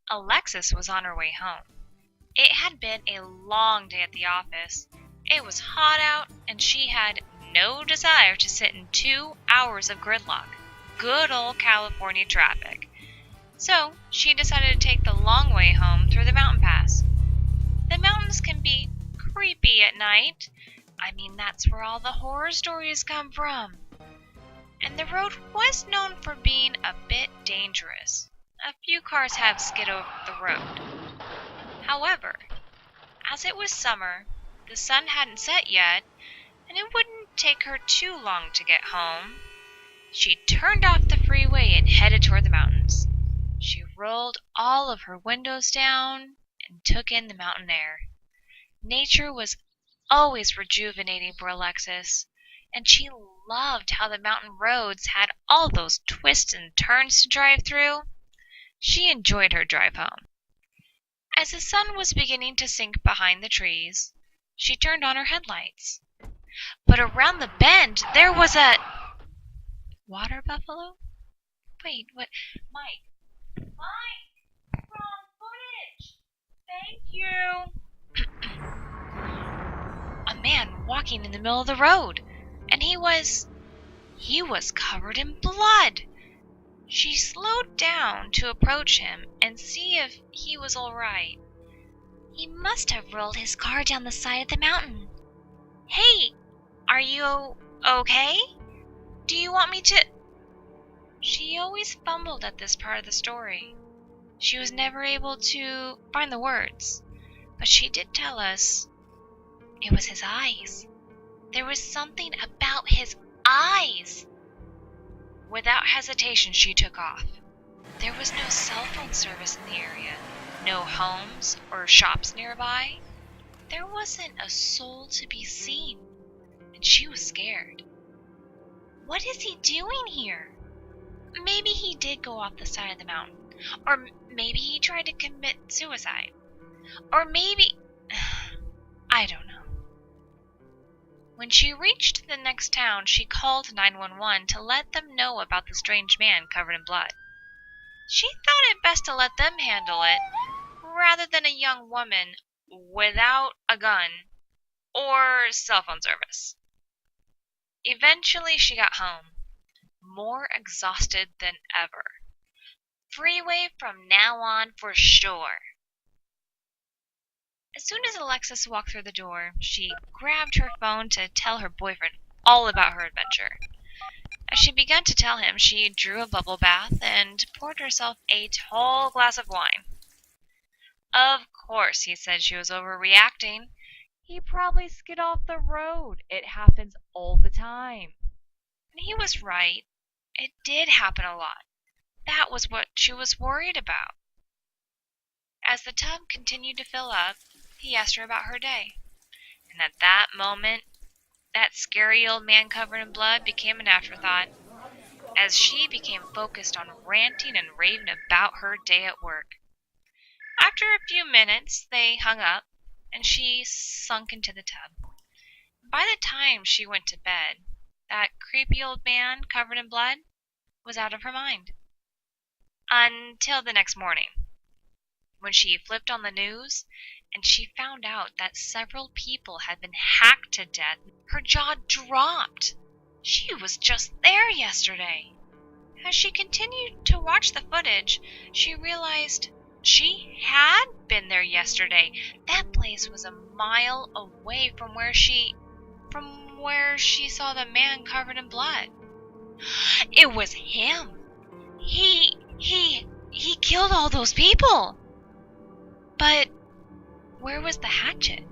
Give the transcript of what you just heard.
Alexis was on her way home. It had been a long day at the office. It was hot out, and she had no desire to sit in 2 hours of gridlock. Good old California traffic. So she decided to take the long way home through the mountain pass. The mountains can be creepy at night. I mean, that's where all the horror stories come from. And the road was known for being a bit dangerous. A few cars have skid over the road. However, as it was summer, the sun hadn't set yet, and it wouldn't take her too long to get home. She turned off the freeway and headed toward the mountains. She rolled all of her windows down and took in the mountain air. Nature was always rejuvenating for Alexis, and she loved how the mountain roads had all those twists and turns to drive through. She enjoyed her drive home. As the sun was beginning to sink behind the trees, she turned on her headlights. But around the bend, there was a water buffalo? Wait, what? Mike! Wrong footage! Thank you! A man walking in the middle of the road, and he was covered in blood. She slowed down to approach him and see if he was all right. He must have rolled his car down the side of the mountain. Hey, are you okay? Do you want me to... She always fumbled at this part of the story. She was never able to find the words, but she did tell us it was his eyes. There was something about his eyes. Without hesitation, she took off. There was no cell phone service in the area, no homes or shops nearby. There wasn't a soul to be seen, and she was scared. What is he doing here? Maybe he did go off the side of the mountain, or maybe he tried to commit suicide, or maybe... I don't know. When she reached the next town, she called 911 to let them know about the strange man covered in blood. She thought it best to let them handle it, rather than a young woman without a gun or cell phone service. Eventually, she got home, more exhausted than ever. Freeway from now on for sure. As soon as Alexis walked through the door, she grabbed her phone to tell her boyfriend all about her adventure. As she began to tell him, she drew a bubble bath and poured herself a tall glass of wine. Of course, he said she was overreacting. He probably skid off the road. It happens all the time. And he was right. It did happen a lot. That was what she was worried about. As the tub continued to fill up, he asked her about her day. And at that moment, that scary old man covered in blood became an afterthought, as she became focused on ranting and raving about her day at work. After a few minutes, they hung up, and she sunk into the tub. By the time she went to bed, that creepy old man covered in blood was out of her mind. Until the next morning, when she flipped on the news and she found out that several people had been hacked to death, her jaw dropped. She was just there yesterday. As she continued to watch the footage, she realized she had been there yesterday. That place was a mile away from where she saw the man covered in blood. It was him. He killed all those people. But where was the hatchet?